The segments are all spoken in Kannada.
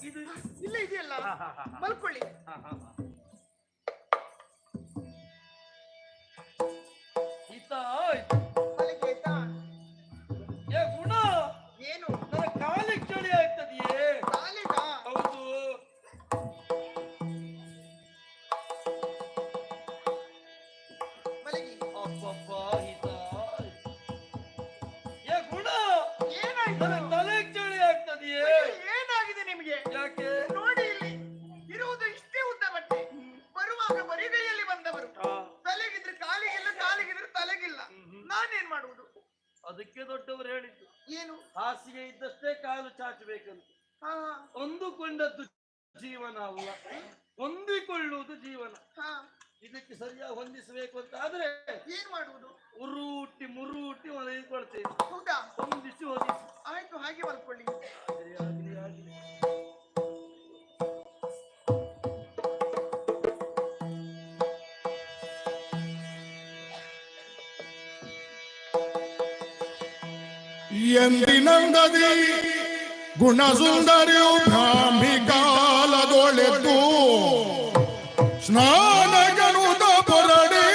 ಇದು ಇಲ್ಲ ಇದೆಯಲ್ಲ, ಮಲ್ಕೊಳ್ಳಿ. ಮಲಗಿ ಆಯ್ತಾ? ಗುಣ ಏನು ನನ್ನ ಕಾಲಿಗೆ ಚಳಿ ಆಗ್ತದೆಯೇ? ಕಾಲಿಗ? ಹೌದು. ಮಲಗಿ. ಅಪ್ಪಪ್ಪ ಗುಣ ಏನಾಯ್ತು? ನನ್ನ ತಲೆಗೆ ಚಳಿ ಆಗ್ತದೆಯೇ? ಏನಾಗಿದೆ ನಿಮಗೆ? ಯಾಕೆ? ನೋಡಿ, ಇಲ್ಲಿ ಇರುವುದು ಇಷ್ಟೇ ಉದ್ದ ಬಟ್ಟೆ. ಬರುವಾಗ ಬರಿಗೈಯಲ್ಲಿ ಬಂದವರು. ತಲೆಗಿದ್ರೆ ಕಾಲಿಗಿಲ್ಲ, ಕಾಲಿಗಿದ್ರೆ ತಲೆಗಿಲ್ಲ. ನಾನೇನ್ ಮಾಡುವುದು? ಅದಕ್ಕೆ ದೊಡ್ಡವರು ಹೇಳಿದ್ದು ಏನು? ಹಾಸಿಗೆ ಇದ್ದಷ್ಟೇ ಕಾಲು ಚಾಚಬೇಕಂತ. ಹೊಂದಿಕೊಂಡದ್ದು ಜೀವನ ಅಲ್ಲ, ಹೊಂದಿಕೊಳ್ಳುವುದು ಜೀವನ. ಇದಕ್ಕೆ ಸರಿಯಾಗಿ ಹೊಂದಿಸಬೇಕು ಅಂತ ಆದ್ರೆ ಏನ್ ಮಾಡುವುದು? ಉರುಟಿ ಮುರುಟಿ ಮಲಗಿಕೊಳ್ತೇವೆ. ಹೌದಾ? ಹೊಂದಿಸಿ ಹೊಂದಿಸಿ. ಆಯ್ತು, ಹಾಗೆ ಮಲ್ಕೊಳ್ಳಿ. ಎಂದಿನಂದದಿ ಗುಣಸುಂದರಿಯು ಬ್ರಾಹ್ಮಿ ಕಾಲದೊಳೆದು ಸ್ನಾನಗನುತ ಪೊರಡಿ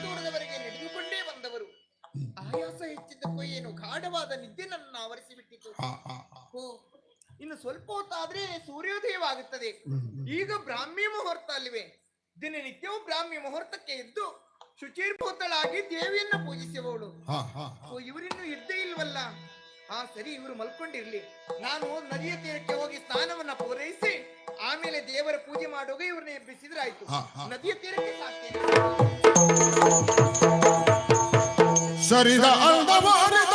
ದೂರದವರೆಗೆ ನಡೆದುಕೊಂಡೇ ಬಂದವರು. ಆಯಾಸ ಹೆಚ್ಚಿದ್ದಕ್ಕೂ ಏನು ಗಾಢವಾದ ನಿದ್ದೆ ನನ್ನ ಆವರಿಸಿ ಬಿಟ್ಟಿತು. ಇನ್ನು ಸ್ವಲ್ಪ ಹೊತ್ತಾದ್ರೆ ಸೂರ್ಯೋದಯವಾಗುತ್ತದೆ. ಈಗ ಬ್ರಾಹ್ಮಿ ಮುಹೂರ್ತ ಅಲ್ಲಿವೆ. ದಿನನಿತ್ಯವೂ ಬ್ರಾಹ್ಮಿ ಮುಹೂರ್ತಕ್ಕೆ ಎದ್ದು ಶುಚಿರ್ಭೂತಳಾಗಿ ದೇವಿಯನ್ನ ಪೂಜಿಸುವವಳು. ಇವರಿನ್ನು ಎದ್ದೇ ಇಲ್ವಲ್ಲ. ಸರಿ, ಇವರು ಮಲ್ಕೊಂಡಿರ್ಲಿ. ನಾನು ನದಿಯ ತೀರಕ್ಕೆ ಹೋಗಿ ಸ್ನಾನವನ್ನ ಪೂರೈಸಿ ಆಮೇಲೆ ದೇವರ ಪೂಜೆ ಮಾಡುವಾಗ ಇವ್ರನ್ನ ಎಬ್ಬಿಸಿದ್ರಾಯ್ತು. ನದಿಯ ತೀರಕ್ಕೆ ಸಾಕ್ತೇನೆ. ಸರಿದ ಅಂದವಾರಿದ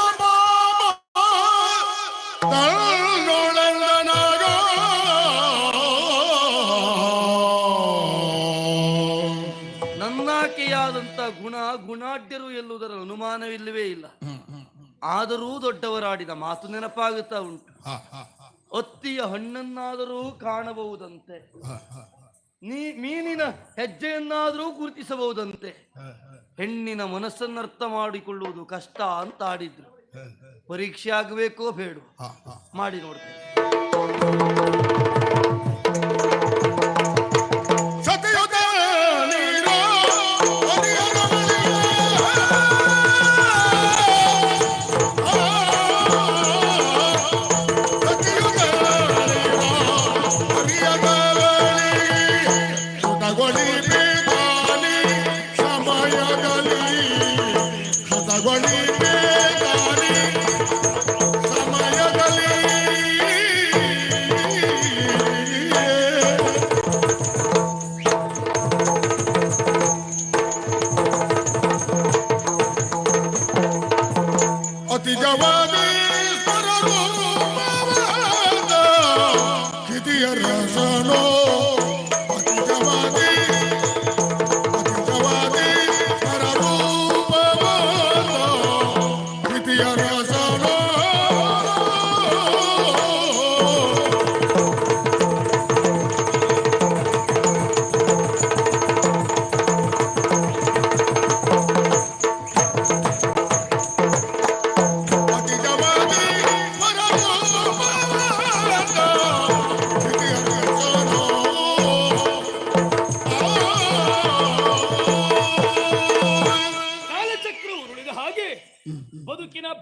ನನ್ನಾಕೆಯಾದಂತ ಗುಣ ಗುಣಾಢ್ಯರು ಎನ್ನುವುದರ ಅನುಮಾನವಿಲ್ಲವೇ ಇಲ್ಲ. ಆದರೂ ದೊಡ್ಡವರಾಡಿದ ಮಾತು ನೆನಪಾಗುತ್ತಾ ಉಂಟು. ಒತ್ತಿಯ ಹಣ್ಣನ್ನಾದರೂ ಕಾಣಬಹುದಂತೆ, ಮೀನಿನ ಹೆಜ್ಜೆಯನ್ನಾದರೂ ಗುರುತಿಸಬಹುದಂತೆ, ಹೆಣ್ಣಿನ ಮನಸ್ಸನ್ನರ್ಥ ಮಾಡಿಕೊಳ್ಳುವುದು ಕಷ್ಟ ಅಂತ ಆಡಿದ್ರು. ಪರೀಕ್ಷೆ ಆಗಬೇಕೋ ಬೇಡ, ಮಾಡಿ ನೋಡ್ತೇನೆ.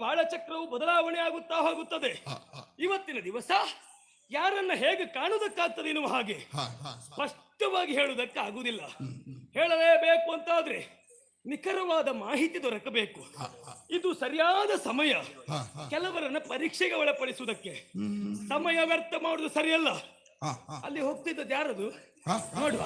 ಬಾಳಚಕ್ರವು ಬದಲಾವಣೆ ಆಗುತ್ತಾ ಹೋಗುತ್ತದೆ. ಇವತ್ತಿನ ದಿವಸ ಯಾರನ್ನ ಹೇಗೆ ಕಾಣುವುದಕ್ಕಾಗ್ತದೆ ಎನ್ನುವ ಹಾಗೆ ಸ್ಪಷ್ಟವಾಗಿ ಹೇಳುವುದಕ್ಕಾಗುವುದಿಲ್ಲ. ಹೇಳಲೇಬೇಕು ಅಂತಾದ್ರೆ ನಿಖರವಾದ ಮಾಹಿತಿ ದೊರಕಬೇಕು. ಇದು ಸರಿಯಾದ ಸಮಯ. ಕೆಲವರನ್ನ ಪರೀಕ್ಷೆಗೆ ಒಳಪಡಿಸುವುದಕ್ಕೆ ಸಮಯ ವ್ಯರ್ಥ ಮಾಡುವುದು ಸರಿಯಲ್ಲ. ಅಲ್ಲಿ ಹೋಗ್ತಿದ್ದದ್ದು ಯಾರದು ನೋಡುವ.